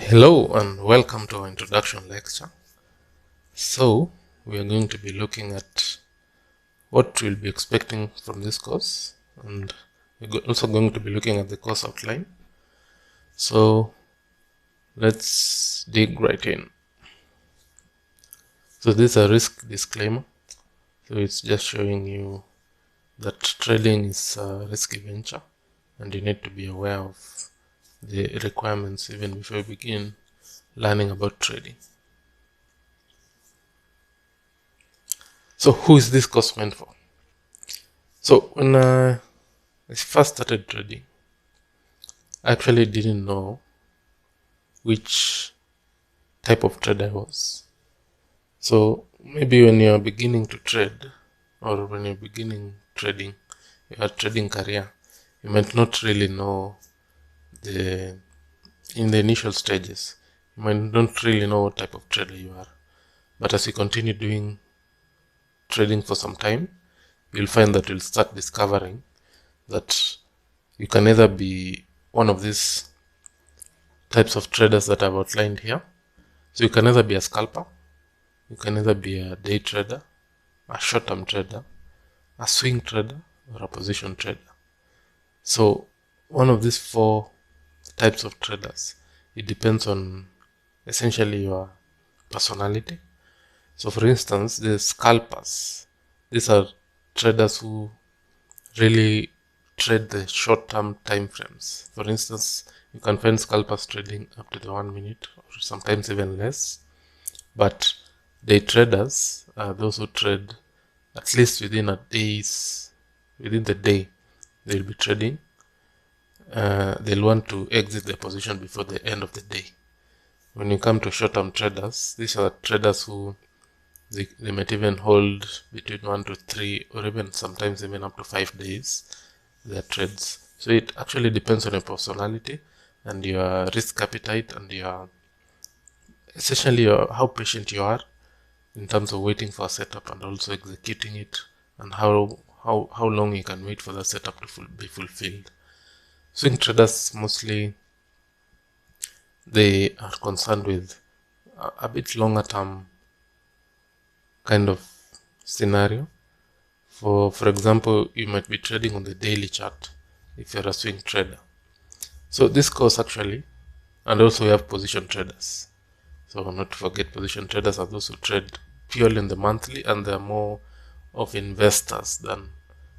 Hello and welcome to our introduction lecture. So, we are going to be looking at what we'll be expecting from this course, and we're also going to be looking at the course outline. So, let's dig right in. So, this is a risk disclaimer. So, it's just showing you that trading is a risky venture, and you need to be aware of the requirements even before you begin learning about trading. So, who is this course meant for? So, when I first started trading, I actually didn't know which type of trader I was. So, maybe when you're beginning to trade, or when you're beginning trading, your trading career, you might not really know in the initial stages, you might not really know what type of trader you are. But as you continue doing trading for some time, you'll find that you'll start discovering that you can either be one of these types of traders that I've outlined here. So you can either be a scalper, you can either be a day trader, a short-term trader, a swing trader, or a position trader. So one of these four types of traders, it depends on essentially your personality. So for instance, the scalpers, these are traders who really trade the short-term time frames. For instance, you can find scalpers trading up to the 1 minute or sometimes even less. But day traders are those who trade at least within the day they'll be trading. They'll want to exit their position before the end of the day. When you come to short-term traders, these are traders who they might even hold between 1 to 3 or even sometimes even up to 5 days their trades. So it actually depends on your personality and your risk appetite and essentially how patient you are in terms of waiting for a setup and also executing it, and how long you can wait for the setup to be fulfilled. Swing traders mostly they are concerned with a bit longer term kind of scenario. For example, you might be trading on the daily chart if you're a swing trader. So this course actually, and also we have position traders. So not to forget, position traders are those who trade purely in the monthly, and they're more of investors than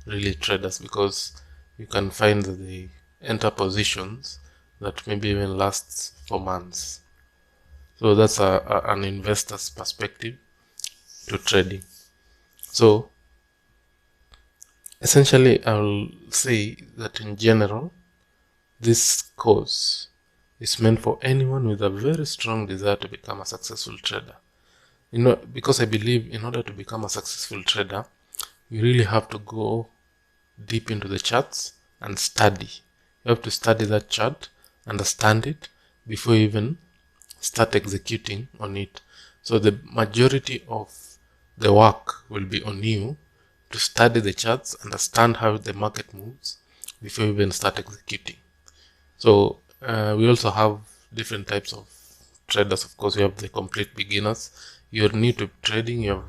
really traders, because you can find that they enter positions that maybe even lasts for months. So that's an investor's perspective to trading. So essentially, I'll say that in general, this course is meant for anyone with a very strong desire to become a successful trader. Because I believe in order to become a successful trader, you really have to go deep into the charts and study. You have to study that chart, understand it, before you even start executing on it. So the majority of the work will be on you to study the charts, understand how the market moves before you even start executing. So we also have different types of traders. Of course, we have the complete beginners. You're new to trading, you have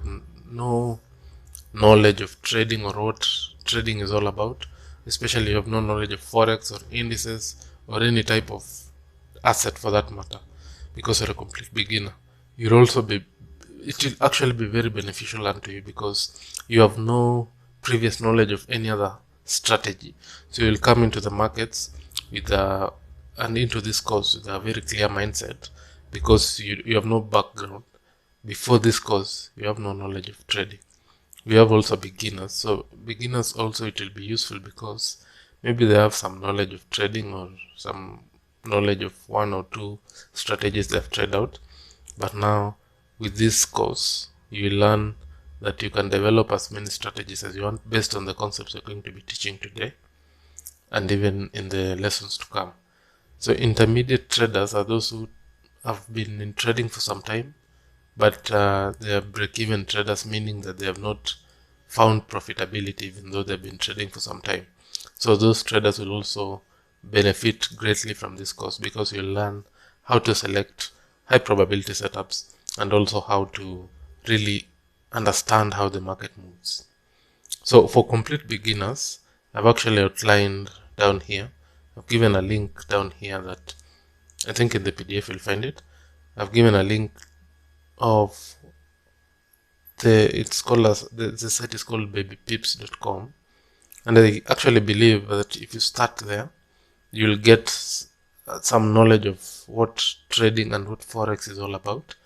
no knowledge of trading or what trading is all about, especially you have no knowledge of Forex or indices or any type of asset for that matter, because you're a complete beginner. It will actually be very beneficial unto you because you have no previous knowledge of any other strategy. So you'll come into the markets and into this course with a very clear mindset, because you have no background. Before this course, you have no knowledge of trading. We have also beginners. So beginners also, it will be useful because maybe they have some knowledge of trading or some knowledge of one or two strategies they've tried out. But now with this course, you will learn that you can develop as many strategies as you want based on the concepts we're going to be teaching today and even in the lessons to come. So intermediate traders are those who have been in trading for some time, but they are break-even traders, meaning that they have not found profitability even though they've been trading for some time. So those traders will also benefit greatly from this course, because you'll learn how to select high probability setups, and also how to really understand how the market moves. So for complete beginners, I've actually outlined down here. I've given a link down here that I think in the PDF you'll find it. I've given a link of the site is called babypips.com, and I actually believe that if you start there, you'll get some knowledge of what trading and what Forex is all about.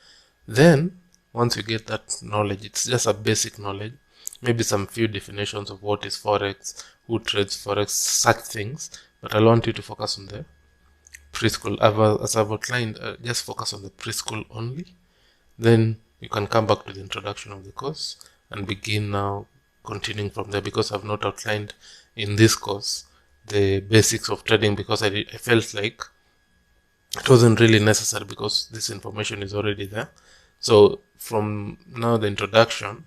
Then once you get that knowledge, it's just a basic knowledge, maybe some few definitions of what is Forex, who trades Forex, such things, but I want you to focus on the preschool. As I've outlined, just focus on the preschool only. Then you can come back to the introduction of the course and begin now continuing from there, because I've not outlined in this course the basics of trading, because I felt like it wasn't really necessary because this information is already there. So from now, the introduction,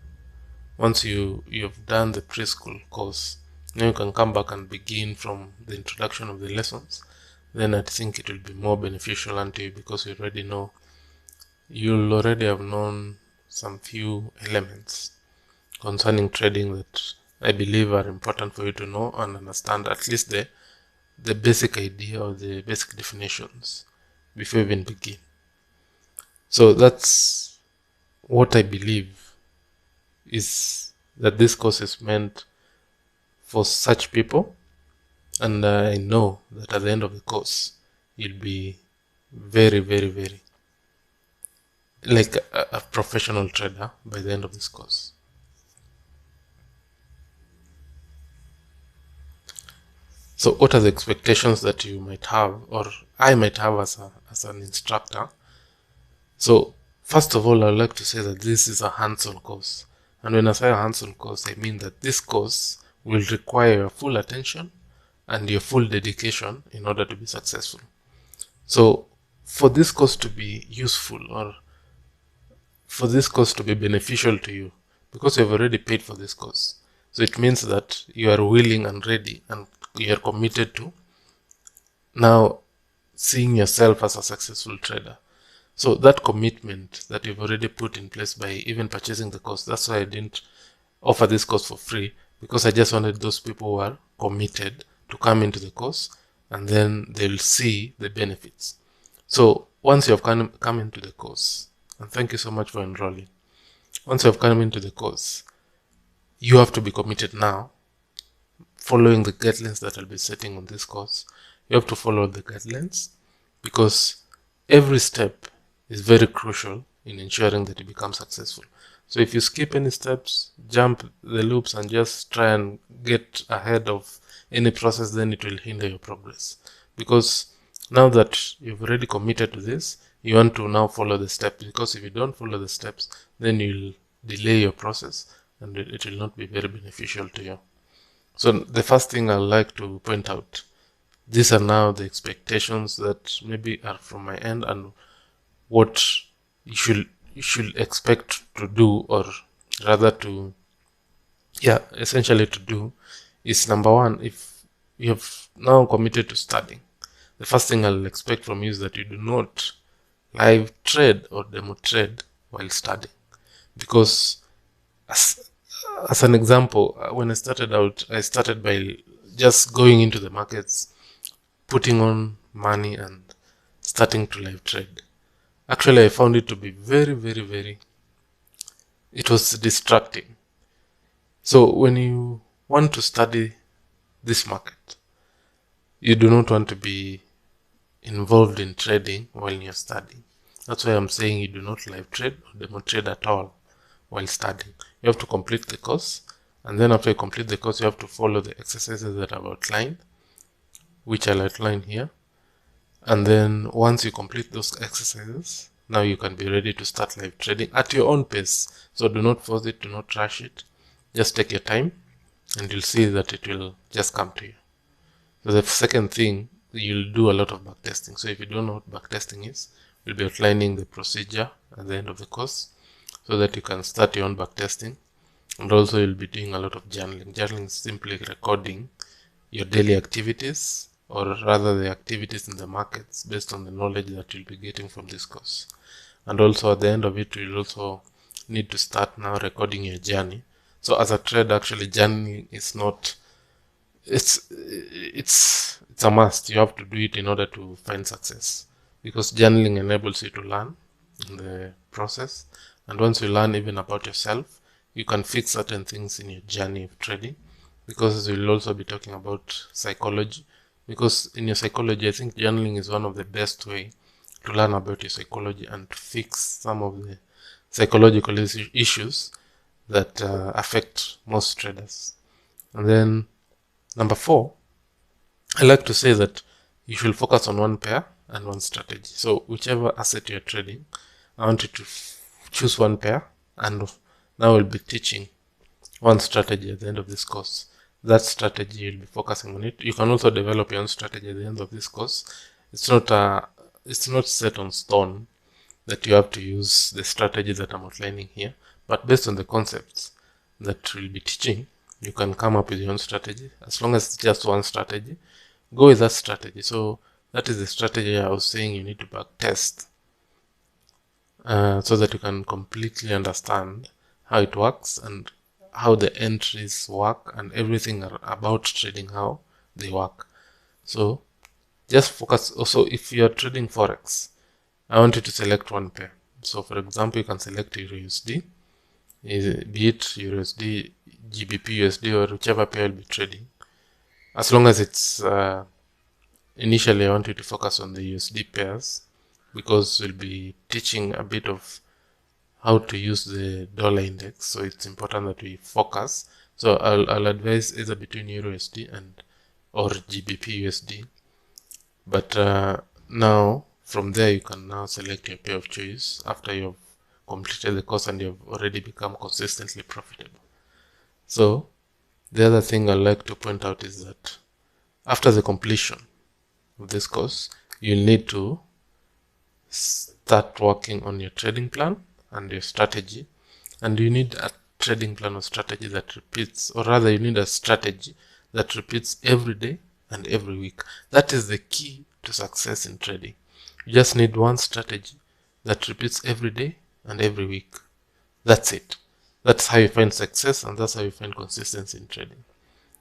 once you've done the preschool course, now you can come back and begin from the introduction of the lessons. Then I think it will be more beneficial unto you, because you'll already have known some few elements concerning trading that I believe are important for you to know and understand, at least the basic idea or the basic definitions before you even begin. So that's what I believe is that this course is meant for such people, and I know that at the end of the course you'll be very, very, very like a professional trader by the end of this course. So what are the expectations that you might have, or I might have as an instructor? So first of all, I'd like to say that this is a hands-on course. And when I say a hands-on course, I mean that this course will require your full attention and your full dedication in order to be successful. So for this course to be useful, or for this course to be beneficial to you, because you've already paid for this course, so it means that you are willing and ready, and you are committed to now seeing yourself as a successful trader. So that commitment that you've already put in place by even purchasing the course, that's why I didn't offer this course for free, because I just wanted those people who are committed to come into the course, and then they'll see the benefits. So once you have come into the course, and thank you so much for enrolling, once you have come into the course, you have to be committed now, following the guidelines that I'll be setting on this course. You have to follow the guidelines, because every step is very crucial in ensuring that you become successful. So if you skip any steps, jump the loops, and just try and get ahead of any process, then it will hinder your progress. Because now that you've already committed to this, you want to now follow the steps, because if you don't follow the steps, then you'll delay your process and it will not be very beneficial to you. So the first thing I'd like to point out, these are now the expectations that maybe are from my end, and what you should expect to do, or rather to, essentially to do, is number one, if you have now committed to studying, the first thing I'll expect from you is that you do not live trade or demo trade while studying. Because as an example, when I started out, I started by just going into the markets, putting on money and starting to live trade. Actually, I found it to be very, very, very, it was distracting. So when you want to study this market, you do not want to be involved in trading while you're studying. That's why I'm saying you do not live trade or demo trade at all while studying. You have to complete the course, and then after you complete the course, you have to follow the exercises that I've outlined, which I'll outline here. And then once you complete those exercises, now you can be ready to start live trading at your own pace. So do not force it, do not rush it. Just take your time, and you'll see that it will just come to you. So the second thing, you'll do a lot of backtesting. So if you don't know what backtesting is, we'll be outlining the procedure at the end of the course, so that you can start your own backtesting. And also you'll be doing a lot of journaling. Journaling is simply recording your daily activities or rather the activities in the markets based on the knowledge that you'll be getting from this course. And also at the end of it, you'll also need to start now recording your journey. So as a trader, actually journaling is not, it's a must. You have to do it in order to find success, because journaling enables you to learn in the process. And once you learn even about yourself, you can fix certain things in your journey of trading, because we'll also be talking about psychology. Because in your psychology, I think journaling is one of the best way to learn about your psychology and to fix some of the psychological issues that affect most traders. And then number 4, I like to say that you should focus on one pair and one strategy. So whichever asset you're trading, I want you to choose one pair, and now we'll be teaching one strategy at the end of this course. That strategy, you'll be focusing on it. You can also develop your own strategy at the end of this course. It's not set on stone that you have to use the strategy that I'm outlining here, but based on the concepts that we'll be teaching, you can come up with your own strategy. As long as it's just one strategy, go with that strategy. So that is the strategy I was saying you need to back test, so that you can completely understand how it works and how the entries work and everything about trading, how they work. So just focus. Also, if you are trading Forex, I want you to select one pair. So for example, you can select EURUSD, be it EURUSD, GBP USD, or whichever pair you'll be trading. As long as it's initially, I want you to focus on the USD pairs, because we'll be teaching a bit of how to use the dollar index. So it's important that we focus. So I'll advise either between EURUSD or GBP USD. But now from there, you can now select your pair of choice after you've completed the course and you've already become consistently profitable. So the other thing I'd like to point out is that after the completion of this course, you need to start working on your trading plan and your strategy. And you need a trading plan or strategy that repeats, or rather you need a strategy that repeats every day and every week. That is the key to success in trading. You just need one strategy that repeats every day and every week. That's it. That's how you find success, and that's how you find consistency in trading.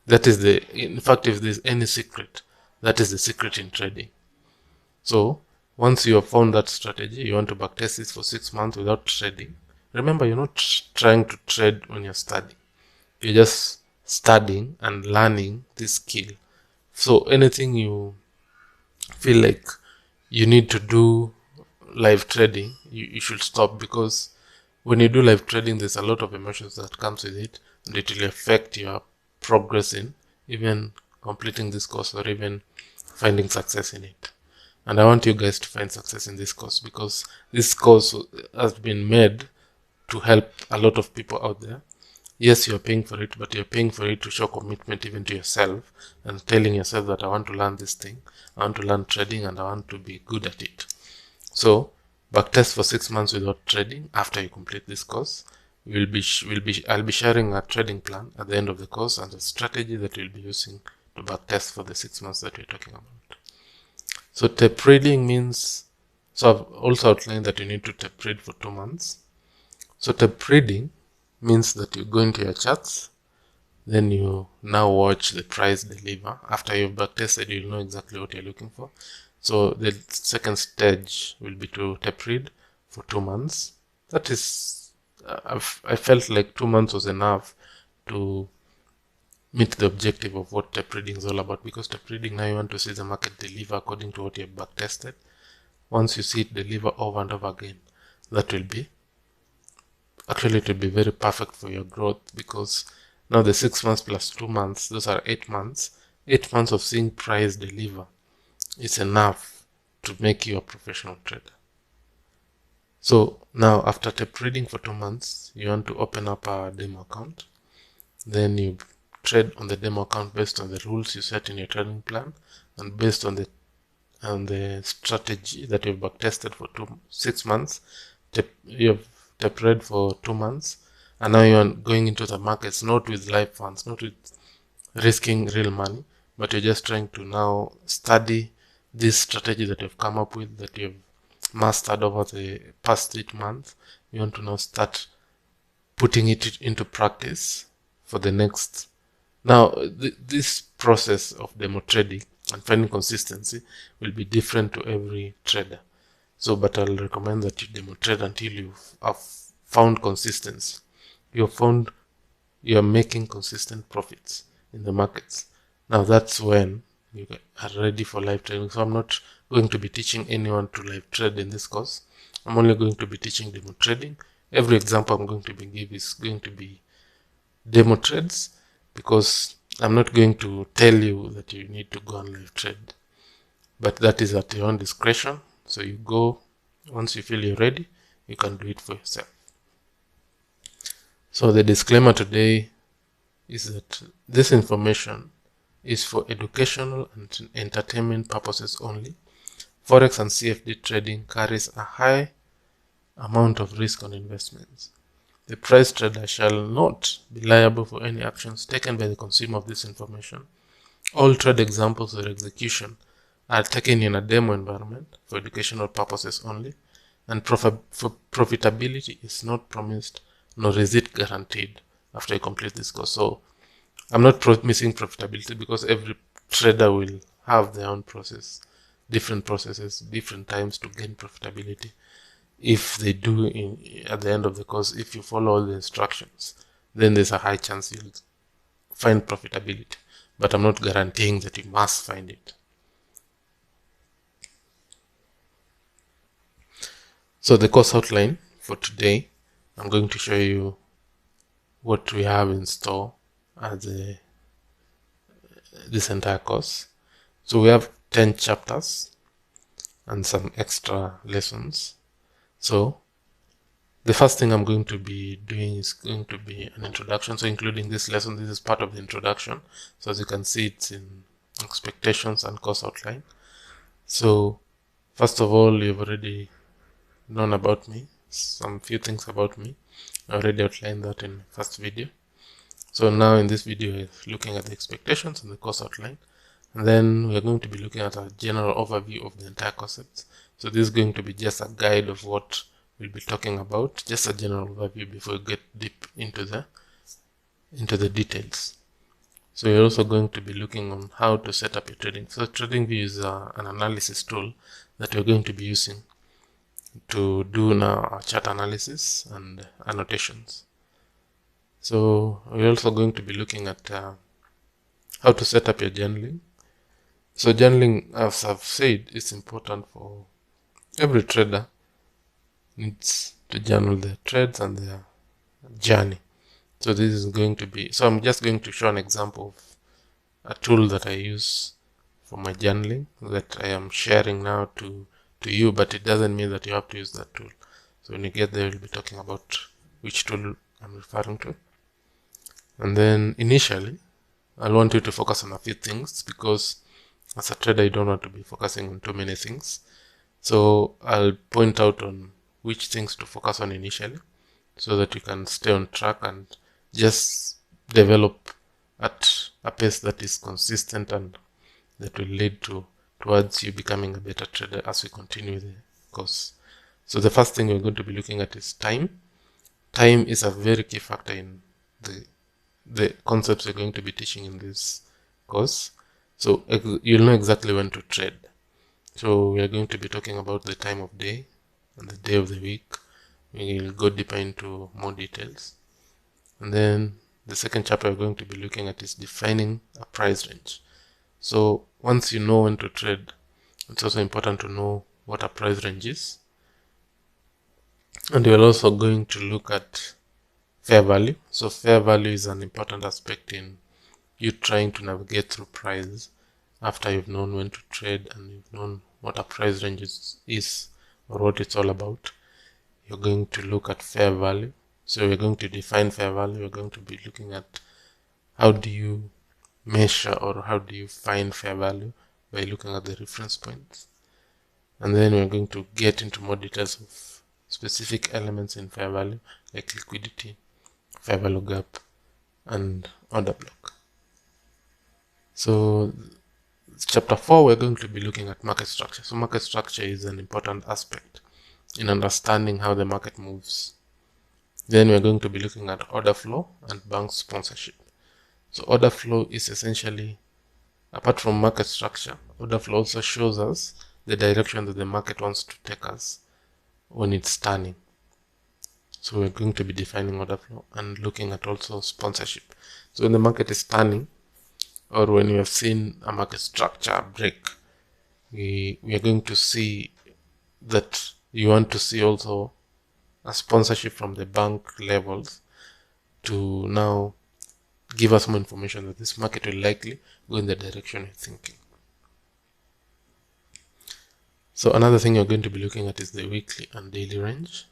That is in fact, if there's any secret, that is the secret in trading. So once you have found that strategy, you want to backtest this for 6 months without trading. Remember, you're not trying to trade when you're studying. You're just studying and learning this skill. So anything you feel like you need to do live trading, you should stop, because when you do live trading, there's a lot of emotions that comes with it, and it will affect your progress in even completing this course or even finding success in it. And I want you guys to find success in this course, because this course has been made to help a lot of people out there. Yes, you're paying for it, but you're paying for it to show commitment even to yourself, and telling yourself that I want to learn this thing, I want to learn trading, and I want to be good at it. So backtest for 6 months without trading after you complete this course. I'll be sharing a trading plan at the end of the course and a strategy that we'll be using to backtest for the 6 months that we're talking about. So tape reading means, so I've also outlined that you need to tape read for 2 months. So tape reading means that you go into your charts, then you now watch the price deliver. After you've backtested, you'll know exactly what you're looking for. So the second stage will be to tape read for 2 months. That is, I felt like 2 months was enough to meet the objective of what tape reading is all about, because tape reading, now you want to see the market deliver according to what you have backtested. Once you see it deliver over and over again, that will be, actually it will be very perfect for your growth, because now the 6 months plus 2 months, those are 8 months. 8 months of seeing price deliver is enough to make you a professional trader. So now after tape reading for 2 months, you want to open up a demo account. Then you trade on the demo account based on the rules you set in your trading plan, and based on the strategy that you've backtested for 6 months. You've tape read for 2 months, and now you're going into the markets, not with live funds, not with risking real money, but you're just trying to now study this strategy that you've come up with, that you've mastered over the past 8 months. You want to now start putting it into practice for the next. Now, this process of demo trading and finding consistency will be different to every trader. So, but I'll recommend that you demo trade until you have found consistency. You're making consistent profits in the markets. Now that's when you are ready for live trading. So I'm not going to be teaching anyone to live trade in this course. I'm only going to be teaching demo trading. Every example I'm going to be giving is going to be demo trades, because I'm not going to tell you that you need to go and live trade, but that is at your own discretion. So you go, once you feel you're ready, you can do it for yourself. So the disclaimer today is that this information is for educational and entertainment purposes only. Forex and CFD trading carries a high amount of risk on investments. The price trader shall not be liable for any actions taken by the consumer of this information. All trade examples or execution are taken in a demo environment for educational purposes only, and profitability is not promised, nor is it guaranteed after you complete this course. So I'm not promising profitability, because every trader will have their own process, different processes, different times to gain profitability. If they do at the end of the course, if you follow all the instructions, then there's a high chance you'll find profitability. But I'm not guaranteeing that you must find it. So the course outline for today, I'm going to show you what we have in store as this entire course. So we have 10 chapters and some extra lessons. So the first thing I'm going to be doing is going to be an introduction. So including this lesson, this is part of the introduction. So as you can see, it's in expectations and course outline. So first of all, you've already known about me, some few things about me. I already outlined that in the first video. So now in this video, we're looking at the expectations and the course outline. And then we're going to be looking at a general overview of the entire concept. So this is going to be just a guide of what we'll be talking about, just a general overview before we get deep into the details. So you're also going to be looking on how to set up your trading. So TradingView is an analysis tool that we're going to be using to do now our chart analysis and annotations. So we're also going to be looking at how to set up your journaling. So journaling, as I've said, is important for every trader. Needs to journal their trades and their journey. So this is going to be, so I'm just going to show an example of a tool that I use for my journaling that I am sharing now to you, but it doesn't mean that you have to use that tool. So when you get there, we'll be talking about which tool I'm referring to. And then initially, I want you to focus on a few things, because as a trader, you don't want to be focusing on too many things. So I'll point out on which things to focus on initially, so that you can stay on track and just develop at a pace that is consistent and that will lead towards you becoming a better trader as we continue the course. So the first thing we're going to be looking at is time. Time is a very key factor in the concepts we're going to be teaching in this course. So you'll know exactly when to trade. So we are going to be talking about the time of day and the day of the week. We will go deeper into more details. And then the second chapter we're going to be looking at is defining a price range. So once you know when to trade, it's also important to know what a price range is. And we're also going to look at fair value. So fair value is an important aspect in you trying to navigate through prices after you've known when to trade and you've known what a price range is or what it's all about. You're going to look at fair value. So we're going to define fair value. We're going to be looking at how do you measure or how do you find fair value by looking at the reference points. And then we're going to get into more details of specific elements in fair value, like liquidity, fair value gap, and order block. So chapter 4, we're going to be looking at market structure. So market structure is an important aspect in understanding how the market moves. Then we're going to be looking at order flow and bank sponsorship. So order flow is essentially, apart from market structure, order flow also shows us the direction that the market wants to take us when it's turning. So we're going to be defining order flow and looking at also sponsorship. So when the market is turning, or when you have seen a market structure break, we are going to see that you want to see also a sponsorship from the bank levels to now give us more information that this market will likely go in the direction you're thinking. So another thing you're going to be looking at is the weekly and daily range.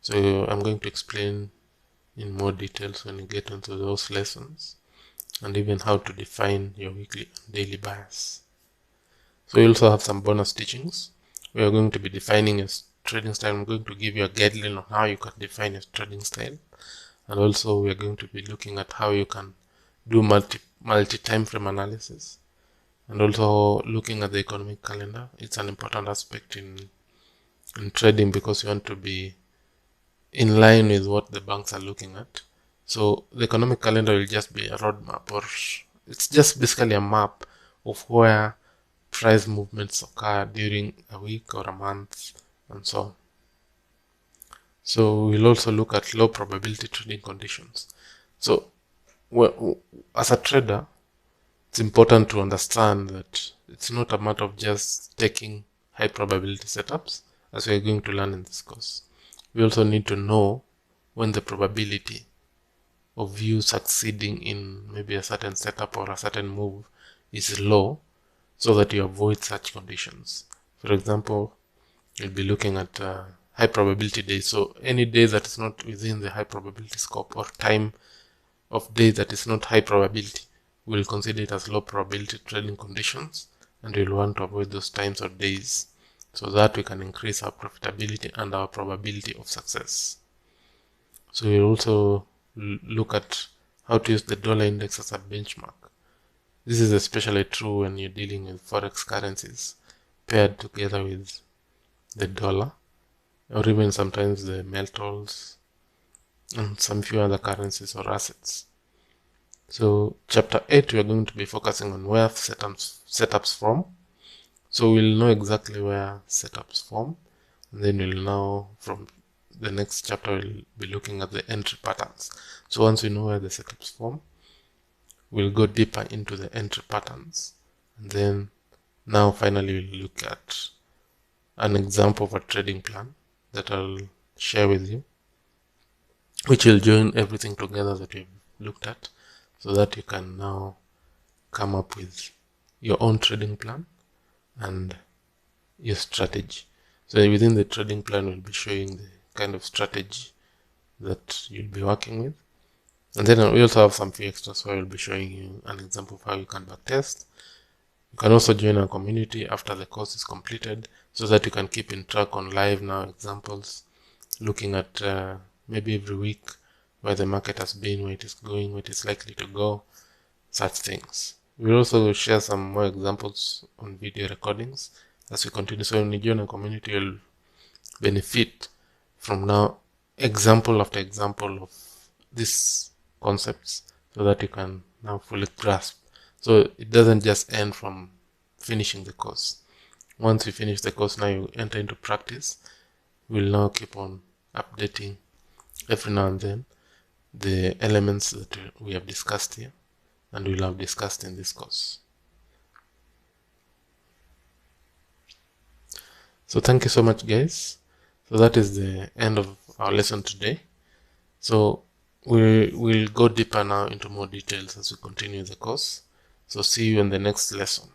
So I'm going to explain in more details when you get into those lessons, and even how to define your weekly and daily bias. So we also have some bonus teachings. We are going to be defining a trading style. I'm going to give you a guideline on how you can define your trading style, and also we are going to be looking at how you can do multi time frame analysis, and also looking at the economic calendar. It's an important aspect in trading because you want to be in line with what the banks are looking at. So the economic calendar will just be a roadmap, or it's just basically a map of where price movements occur during a week or a month and so on. So we'll also look at low probability trading conditions. So as a trader, it's important to understand that it's not a matter of just taking high probability setups, as we're going to learn in this course. We also need to know when the probability of you succeeding in maybe a certain setup or a certain move is low, so that you avoid such conditions. For example, you'll be looking at high probability days. So any day that is not within the high probability scope, or time of day that is not high probability, we'll consider it as low probability trading conditions, and we'll want to avoid those times or days so that we can increase our profitability and our probability of success. So we'll also look at how to use the dollar index as a benchmark. This is especially true when you're dealing with forex currencies paired together with the dollar, or even sometimes the metals and some few other currencies or assets. So chapter 8, we are going to be focusing on where setups form. So we'll know exactly where setups form, and then we'll now, from the next chapter, we'll be looking at the entry patterns. So once we know where the setups form, we'll go deeper into the entry patterns, and then now finally we'll look at an example of a trading plan that I'll share with you, which will join everything together that we've looked at, so that you can now come up with your own trading plan and your strategy. So within the trading plan, we'll be showing the kind of strategy that you'll be working with. And then we also have some few extras where we'll be showing you an example of how you can backtest. You can also join our community after the course is completed, so that you can keep in track on live now examples, looking at maybe every week where the market has been, where it is going, where it is likely to go, such things. We'll also share some more examples on video recordings as we continue. So when you join our community, you'll benefit from now example after example of these concepts, so that you can now fully grasp. So it doesn't just end from finishing the course. Once you finish the course, now you enter into practice. We'll now keep on updating every now and then the elements that we have discussed here, and we'll have discussed in this course. So thank you so much, guys. So that is the end of our lesson today. So we will go deeper now into more details as we continue the course. So see you in the next lesson.